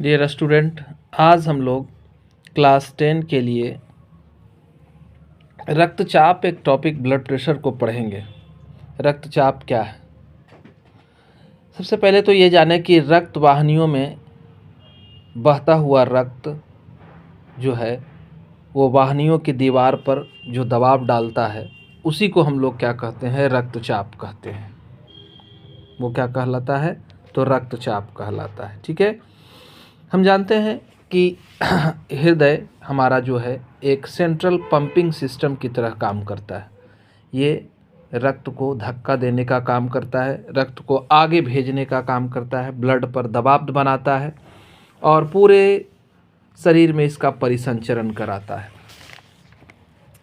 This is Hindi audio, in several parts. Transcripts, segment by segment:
डियर स्टूडेंट, आज हम लोग क्लास 10 के लिए रक्तचाप एक टॉपिक ब्लड प्रेशर को पढ़ेंगे। रक्तचाप क्या है? सबसे पहले तो ये जाने कि रक्त वाहिनियों में बहता हुआ रक्त जो है वो वाहिनियों की दीवार पर जो दबाव डालता है उसी को हम लोग क्या कहते हैं? रक्तचाप कहते हैं। वो क्या कहलाता है? तो रक्तचाप कहलाता है। ठीक है, हम जानते हैं कि हृदय हमारा जो है एक सेंट्रल पंपिंग सिस्टम की तरह काम करता है। ये रक्त को धक्का देने का काम करता है, रक्त को आगे भेजने का काम करता है, ब्लड पर दबाव बनाता है और पूरे शरीर में इसका परिसंचरण कराता है।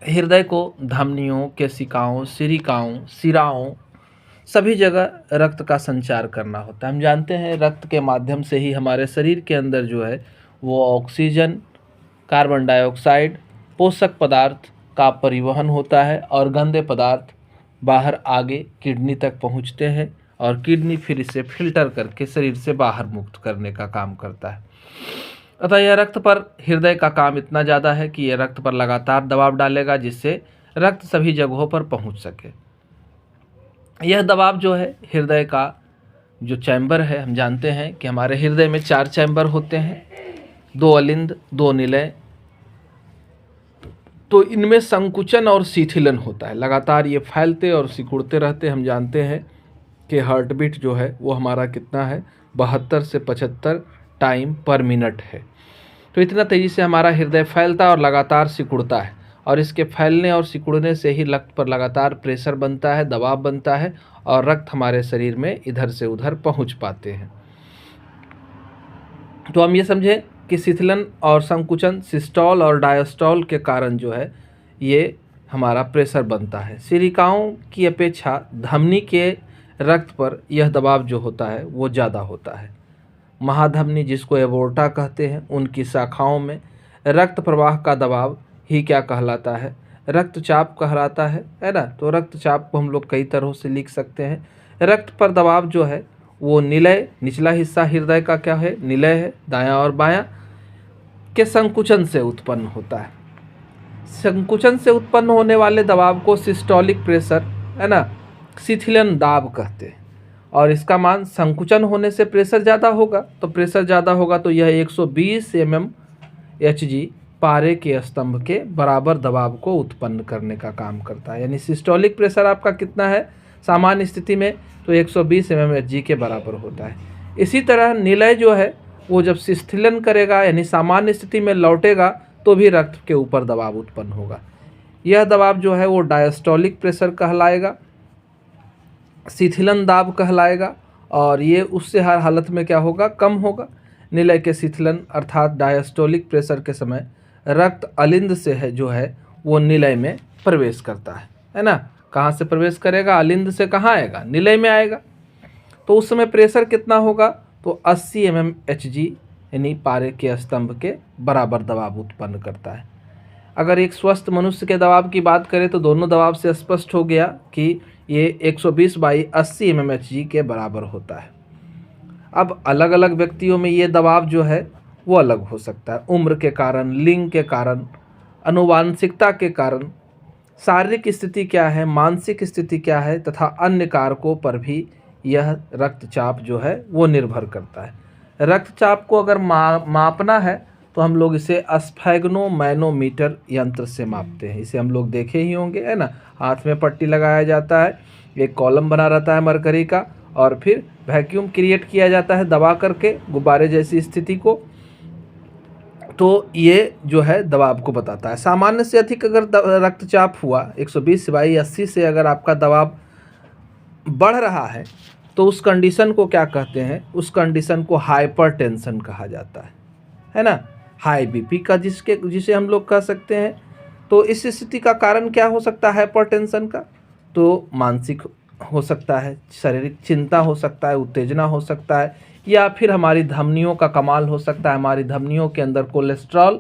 हृदय को धमनियों, केशिकाओं, सिरिकाओं, सिराओं सभी जगह रक्त का संचार करना होता है। हम जानते हैं रक्त के माध्यम से ही हमारे शरीर के अंदर जो है वो ऑक्सीजन, कार्बन डाइऑक्साइड, पोषक पदार्थ का परिवहन होता है और गंदे पदार्थ बाहर आगे किडनी तक पहुंचते हैं और किडनी फिर इसे फिल्टर करके शरीर से बाहर मुक्त करने का काम करता है। अतः यह रक्त पर हृदय का काम इतना ज़्यादा है कि यह रक्त पर लगातार दबाव डालेगा जिससे रक्त सभी जगहों पर पहुंच सके। यह दबाव जो है हृदय का जो चैम्बर है, हम जानते हैं कि हमारे हृदय में 4 चैम्बर होते हैं, 2 अलिंद, 2 निलय। तो इनमें संकुचन और शिथिलन होता है, लगातार ये फैलते और सिकुड़ते रहते। हम जानते हैं कि हार्ट बीट जो है वो हमारा कितना है? 72 से 75 टाइम पर मिनट है। तो इतना तेज़ी से हमारा हृदय फैलता और लगातार सिकुड़ता है और इसके फैलने और सिकुड़ने से ही रक्त पर लगातार प्रेशर बनता है, दबाव बनता है और रक्त हमारे शरीर में इधर से उधर पहुंच पाते हैं। तो हम ये समझें कि शिथिलन और संकुचन, सिस्टोल और डायस्टोल के कारण जो है ये हमारा प्रेशर बनता है। सिरिकाओं की अपेक्षा धमनी के रक्त पर यह दबाव जो होता है वो ज़्यादा होता है। महाधमनी, जिसको एवोर्टा कहते हैं, उनकी शाखाओं में रक्त प्रवाह का दबाव ही क्या कहलाता है? रक्तचाप कहलाता है ना। तो रक्तचाप को हम लोग कई तरह से लिख सकते हैं। रक्त पर दबाव जो है वो निलय, निचला हिस्सा हृदय का क्या है? निलय है, दायां और बायां के संकुचन से उत्पन्न होता है। संकुचन से उत्पन्न होने वाले दबाव को सिस्टोलिक प्रेशर, है ना, शिथिलन दाब कहते हैं। और इसका मान संकुचन होने से प्रेशर ज़्यादा होगा, तो प्रेशर ज़्यादा होगा तो यह 120 mmHg पारे के स्तंभ के बराबर दबाव को उत्पन्न करने का काम करता है। यानी सिस्टोलिक प्रेशर आपका कितना है सामान्य स्थिति में? तो 120 mmHg के बराबर होता है। इसी तरह निलय जो है वो जब शिथिलन करेगा यानी सामान्य स्थिति में लौटेगा तो भी रक्त के ऊपर दबाव उत्पन्न होगा। यह दबाव जो है वो डायस्टोलिक प्रेशर कहलाएगा, शिथिलन दाब कहलाएगा और ये उससे हर हालत में क्या होगा? कम होगा। निलय के शिथिलन अर्थात डायस्टोलिक प्रेशर के समय रक्त अलिंद से है जो है वो निलय में प्रवेश करता है ना। कहाँ से प्रवेश करेगा? अलिंद से कहाँ आएगा? निलय में आएगा। तो उस समय प्रेशर कितना होगा? तो 80 mmHg यानी पारे के स्तंभ के बराबर दबाव उत्पन्न करता है। अगर एक स्वस्थ मनुष्य के दबाव की बात करें तो दोनों दबाव से स्पष्ट हो गया कि ये 120/80 mmHg के बराबर होता है। अब अलग अलग व्यक्तियों में ये दबाव जो है वो अलग हो सकता है, उम्र के कारण, लिंग के कारण, आनुवांशिकता के कारण, शारीरिक स्थिति क्या है, मानसिक स्थिति क्या है तथा अन्य कारकों पर भी यह रक्तचाप जो है वो निर्भर करता है। रक्तचाप को अगर मापना है तो हम लोग इसे स्फैग्नोमैनोमीटर यंत्र से मापते हैं। इसे हम लोग देखे ही होंगे, है ना। हाथ में पट्टी लगाया जाता है, एक कॉलम बना रहता है मरकरी का और फिर वैक्यूम क्रिएट किया जाता है दबा करके गुब्बारे जैसी स्थिति को। तो ये जो है दबाव को बताता है। सामान्य से अधिक अगर रक्तचाप हुआ, 120/80 से अगर आपका दबाव बढ़ रहा है तो उस कंडीशन को क्या कहते हैं? उस कंडीशन को हाइपरटेंशन कहा जाता है ना। हाई बीपी का जिसे हम लोग कह सकते हैं। तो इस स्थिति का कारण क्या हो सकता है हाइपरटेंशन का? तो मानसिक हो सकता है, शारीरिक चिंता हो सकता है, उत्तेजना हो सकता है, या फिर हमारी धमनियों का कमाल हो सकता है। हमारी धमनियों के अंदर कोलेस्ट्रॉल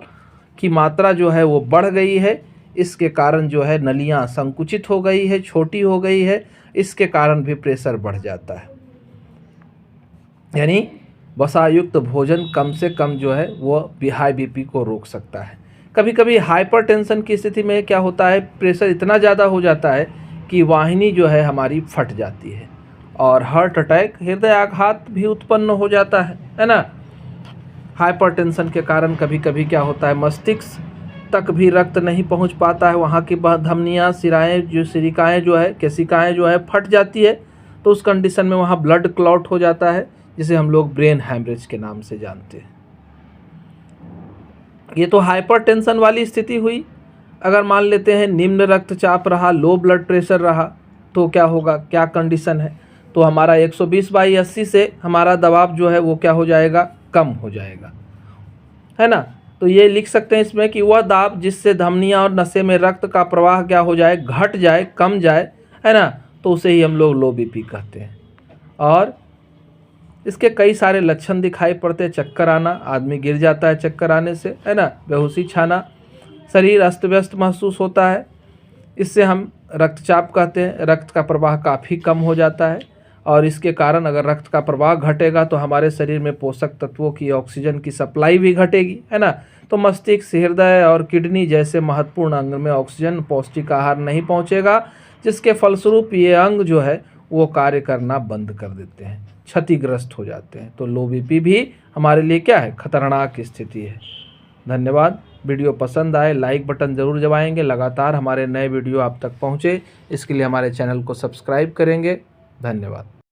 की मात्रा जो है वो बढ़ गई है, इसके कारण जो है नलियाँ संकुचित हो गई है, छोटी हो गई है, इसके कारण भी प्रेशर बढ़ जाता है। यानी वसायुक्त भोजन कम से कम जो है वो हाई बीपी को रोक सकता है। कभी कभी हाइपरटेंशन की स्थिति में क्या होता है, प्रेशर इतना ज़्यादा हो जाता है कि वाहिनी जो है हमारी फट जाती है और हार्ट अटैक, हृदय आघात भी उत्पन्न हो जाता है ना। हाइपरटेंशन के कारण कभी कभी क्या होता है, मस्तिष्क तक भी रक्त नहीं पहुंच पाता है, वहाँ की धमनियाँ, सिरिकाएँ जो है, केशिकाएँ जो है फट जाती है। तो उस कंडीशन में वहाँ ब्लड क्लॉट हो जाता है, जिसे हम लोग ब्रेन हैमरेज के नाम से जानते हैं। ये तो हाइपरटेंशन वाली स्थिति हुई। अगर मान लेते हैं निम्न रक्तचाप रहा, लो ब्लड प्रेशर रहा, तो क्या होगा, क्या कंडीशन है, तो हमारा 120/80 से हमारा दबाव जो है वो क्या हो जाएगा, कम हो जाएगा, है ना। तो ये लिख सकते हैं इसमें कि वह दाब जिससे धमनियाँ और नशे में रक्त का प्रवाह क्या हो जाए, घट जाए, कम जाए, है ना, तो उसे ही हम लोग लो बीपी कहते हैं। और इसके कई सारे लक्षण दिखाई पड़ते हैं। चक्कर आना, आदमी गिर जाता है चक्कर आने से, है ना, बेहोशी छाना, शरीर अस्त व्यस्त महसूस होता है, इससे हम रक्तचाप कहते हैं। रक्त का प्रवाह काफ़ी कम हो जाता है और इसके कारण अगर रक्त का प्रवाह घटेगा तो हमारे शरीर में पोषक तत्वों की, ऑक्सीजन की सप्लाई भी घटेगी, है ना। तो मस्तिष्क, हृदय और किडनी जैसे महत्वपूर्ण अंग में ऑक्सीजन, पौष्टिक आहार नहीं पहुंचेगा, जिसके फलस्वरूप ये अंग जो है वो कार्य करना बंद कर देते हैं, क्षतिग्रस्त हो जाते हैं। तो लो बीपी भी हमारे लिए क्या है, खतरनाक स्थिति है। धन्यवाद। वीडियो पसंद आए लाइक बटन ज़रूर दबाएंगे। लगातार हमारे नए वीडियो आप तक पहुँचे इसके लिए हमारे चैनल को सब्सक्राइब करेंगे। धन्यवाद।